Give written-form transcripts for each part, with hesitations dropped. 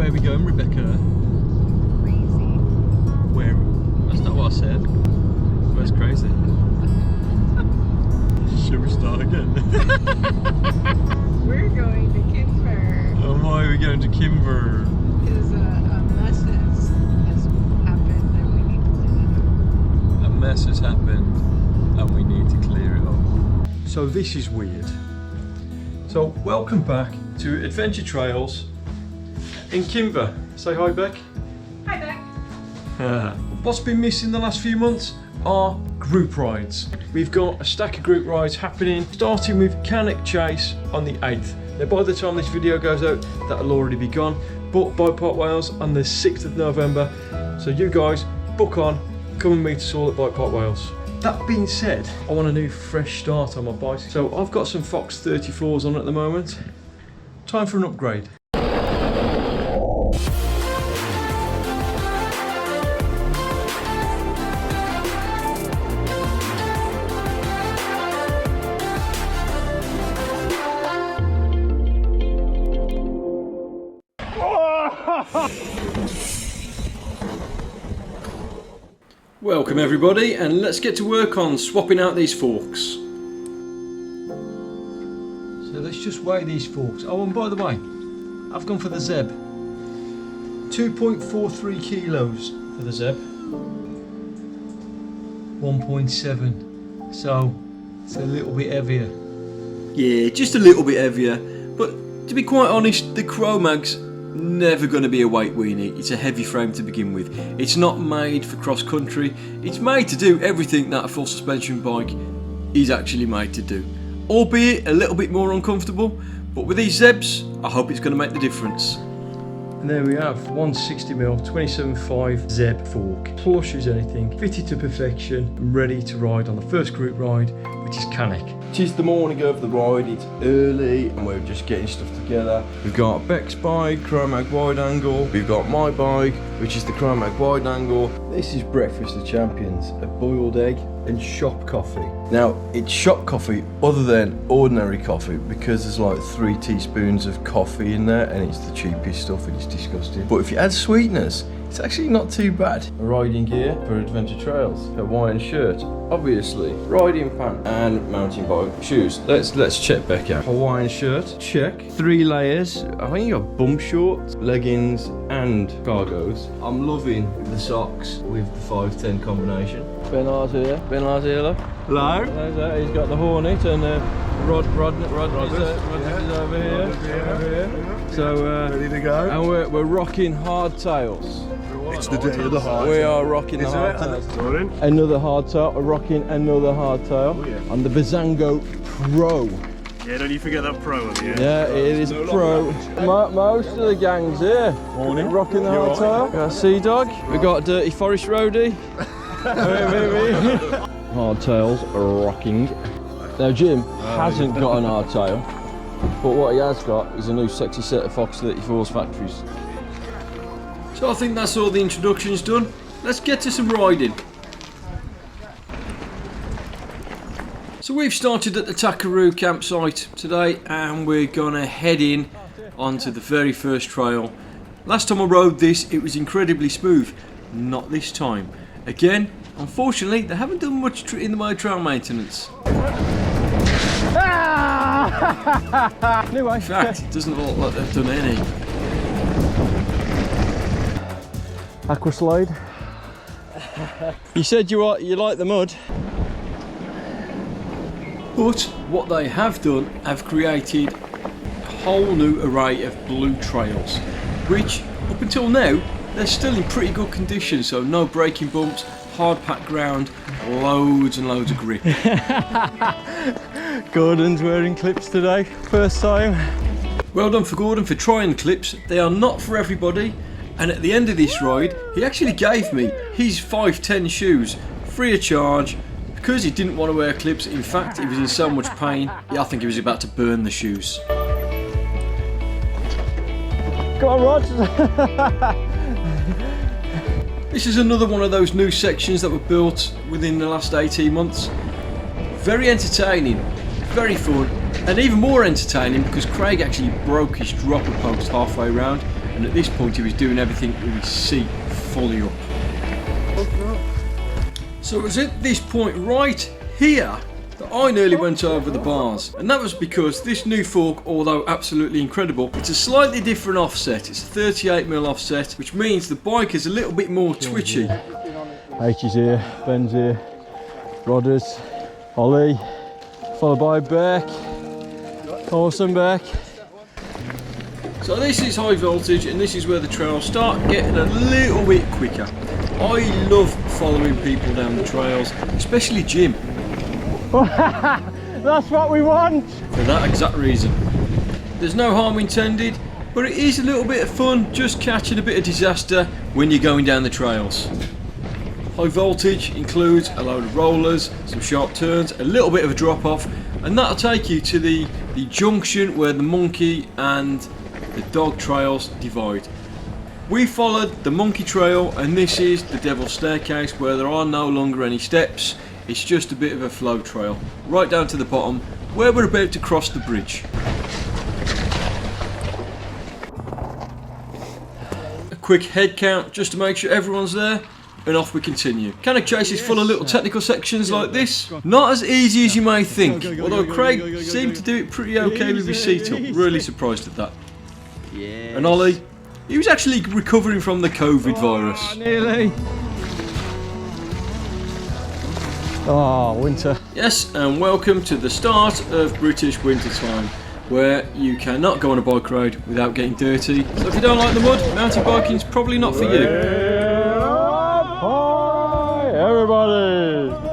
Where are we going, Rebecca? Crazy. Where? That's not what I said. Where's crazy? Should we start again? We're going to Kimber. Oh, why are we going to Kimber? Because a mess has happened and we need to clean it up. A mess has happened and we need to clear it up. So this is weird. So welcome back to Adventure Trails in Kimber. Say hi, Beck. Hi, Beck. What's been missing the last few months are group rides. We've got a stack of group rides happening, starting with Cannock Chase on the 8th. Now by the time this video goes out, that'll already be gone. But Bike Park Wales on the 6th of November. So you guys, book on, come and meet us all at Bike Park Wales. That being said, I want a new fresh start on my bike. So I've got some Fox 34s on at the moment. Time for an upgrade. Welcome everybody, and let's get to work on swapping out these forks. So let's just weigh these forks. Oh, and by the way, I've gone for the Zeb. 2.43 kilos for the Zeb. 1.7. So it's a little bit heavier. Yeah, just a little bit heavier. But to be quite honest, the Chromag's never going to be a weight weenie. It's a heavy frame to begin with. It's not made for cross country. It's made to do everything that a full suspension bike is actually made to do, albeit a little bit more uncomfortable. But with these Zebs, I hope it's going to make the difference. And there we have 160mm 27.5 Zeb fork, plush as anything, fitted to perfection and ready to ride on the first group ride, which is Cannock. It is the morning of the ride, it's early and we're just getting stuff together. We've got Beck's bike, Chromag wide angle. We've got my bike, which is the Chromag wide angle. This is breakfast of champions, a boiled egg and shop coffee. Now, it's shop coffee other than ordinary coffee because there's like 3 teaspoons of coffee in there and it's the cheapest stuff and it's disgusting. But if you add sweeteners, it's actually not too bad. Riding gear for Adventure Trails, Hawaiian shirt, obviously, riding pants and mountain bike shoes. Let's check Beck out. Hawaiian shirt, check. 3 layers. I think you got bump shorts, leggings and cargos. I'm loving the socks with the 510 combination. Ben R's here. Ben R's here, look. Hello. He's got the Hornet and Rod is over here. So ready to go. And we're rocking hardtails. It's the day of the hardtail. We are rocking the hardtails. Another hardtail. We're rocking another hardtail on the Bazango Pro. Yeah, don't you forget that Pro on the end. Yeah, it is Pro. Most of the gang's here. Morning. Rocking the hardtail. Got a Sea Dog. We got Dirty Forest Roadie. Hardtails are rocking. Now Jim hasn't got an hardtail, but what he has got is a new sexy set of Fox 34s factories. So I think that's all the introductions done. Let's get to some riding. So we've started at the Takaroo campsite today and we're gonna head in onto the very first trail. Last time I rode this, it was incredibly smooth. Not this time. Again, unfortunately, they haven't done much in the way of trail maintenance. Anyway, in fact, it doesn't look like they've done any. Aqua slide. You said you like the mud. But what they have done, have created a whole new array of blue trails, which up until now, they're still in pretty good condition, so no braking bumps, hard packed ground, loads and loads of grip. Gordon's wearing clips today, first time. Well done for Gordon for trying clips. They are not for everybody, and at the end of this ride, he actually gave me his 510 shoes free of charge because he didn't want to wear clips. In fact, he was in so much pain, I think he was about to burn the shoes. Come on, Rod. This is another one of those new sections that were built within the last 18 months. Very entertaining, very fun, and even more entertaining because Craig actually broke his dropper post halfway round and at this point he was doing everything with his seat fully up. So it was at this point right here that I nearly went over the bars, and that was because this new fork, although absolutely incredible, it's a slightly different offset. It's a 38mm offset, which means the bike is a little bit more twitchy. H is here, Ben's here, Rodders, Ollie, followed by Beck, awesome Beck. So this is high voltage, and this is where the trails start getting a little bit quicker. I love following people down the trails, especially Jim. That's what we want! For that exact reason. There's no harm intended, but it is a little bit of fun just catching a bit of disaster when you're going down the trails. High voltage includes a load of rollers, some sharp turns, a little bit of a drop off, and that'll take you to the junction where the monkey and the dog trails divide. We followed the monkey trail, and this is the Devil's Staircase, where there are no longer any steps. It's just a bit of a flow trail, right down to the bottom, where we're about to cross the bridge. A quick head count just to make sure everyone's there, and off we continue. Cannock Chase is full of little technical sections like this. Not as easy as you may think, although Craig seemed to do it pretty okay with his seat up. Really surprised at that. And Ollie, he was actually recovering from the COVID virus. Nearly. Oh, winter. Yes, and welcome to the start of British winter time, where you cannot go on a bike ride without getting dirty. So if you don't like the mud, mountain biking's probably not for you. Hi, everybody!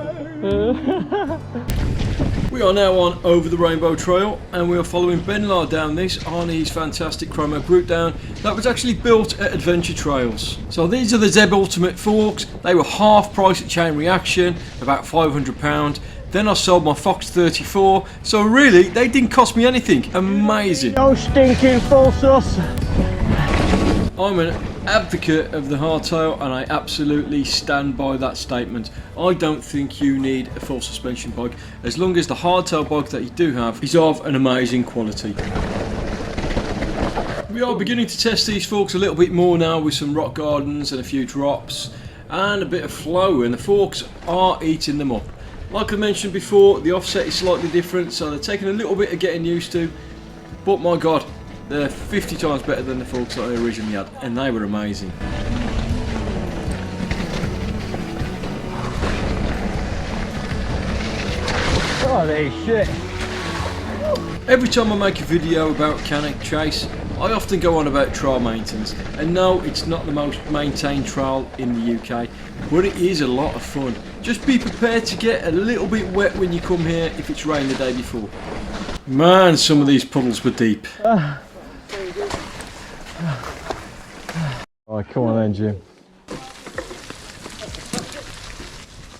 We are now on Over the Rainbow Trail, and we are following Ben Lahr down this on his fantastic Chromo route down that was actually built at Adventure Trails. So these are the Zeb Ultimate forks. They were half price at Chain Reaction, about £500. Then I sold my Fox 34, so really they didn't cost me anything. Amazing. No stinking full sus. I'm an advocate of the hardtail, and I absolutely stand by that statement. I don't think you need a full suspension bike as long as the hardtail bike that you do have is of an amazing quality. We are beginning to test these forks a little bit more now with some rock gardens and a few drops and a bit of flow, and the forks are eating them up. Like I mentioned before, the offset is slightly different, so they're taking a little bit of getting used to, but my god, they're 50 times better than the forks that I originally had, and they were amazing. Holy shit. Every time I make a video about Cannock Chase, I often go on about trail maintenance, and no, it's not the most maintained trail in the UK, but it is a lot of fun. Just be prepared to get a little bit wet when you come here if it's rained the day before. Man, some of these puddles were deep. Alright, come on then, Jim.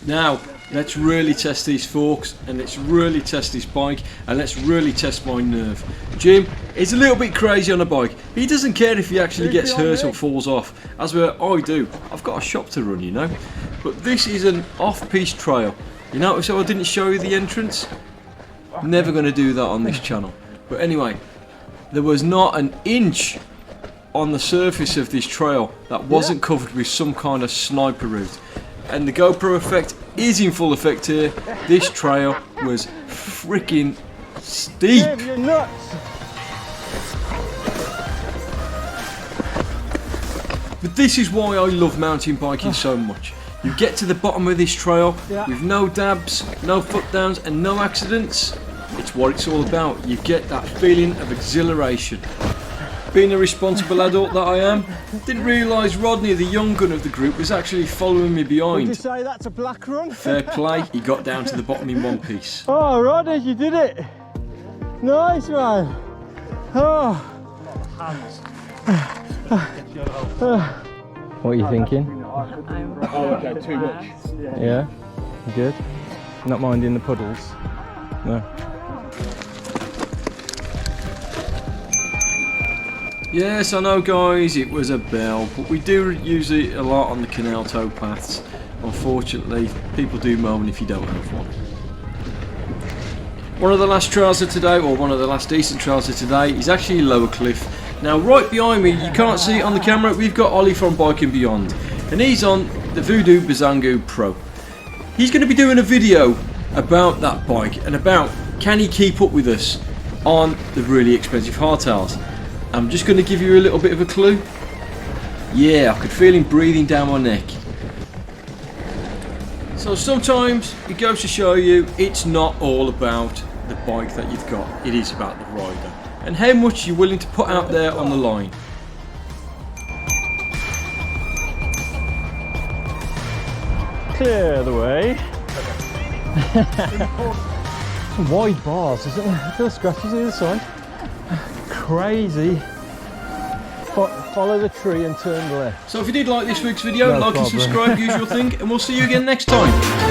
Now, let's really test these forks, and let's really test this bike, and let's really test my nerve. Jim is a little bit crazy on a bike. He doesn't care if he actually gets hurt or falls off, as where I do. I've got a shop to run, you know. But this is an off-piste trail. You notice how I didn't show you the entrance? Never going to do that on this channel. But anyway, there was not an inch on the surface of this trail that wasn't covered with some kind of sniper route. And the GoPro effect is in full effect here. This trail was freaking steep. Jim, you're nuts. But this is why I love mountain biking so much. You get to the bottom of this trail with no dabs, no foot downs and no accidents. It's what it's all about. You get that feeling of exhilaration. Being a responsible adult that I am, didn't realise Rodney, the young gun of the group, was actually following me behind. Would you say that's a black run? Fair play, he got down to the bottom in one piece. Oh, Rodney, you did it. Nice, man. Oh. What are you thinking? Okay, too much. Yeah? You good? Not minding the puddles? No. Yes, I know guys, it was a bell, but we do use it a lot on the canal towpaths. Unfortunately, people do moan if you don't have one. One of the last trails of today, or one of the last decent trails of today, is actually Lower Cliff, Now right behind me, you can't see it on the camera, we've got Ollie from Bike and Beyond, and he's on the Voodoo Bazango Pro. He's going to be doing a video about that bike and about can he keep up with us on the really expensive hardtails. I'm just going to give you a little bit of a clue. Yeah, I could feel him breathing down my neck. So sometimes it goes to show you it's not all about the bike that you've got, it is about the rider and how much you're willing to put out there on the line. Clear the way. Some wide bars, isn't there? I feel scratches either side. Crazy. Follow the tree and turn left. So if you did like this week's video, No like problem. and subscribe, usual thing, and we'll see you again next time.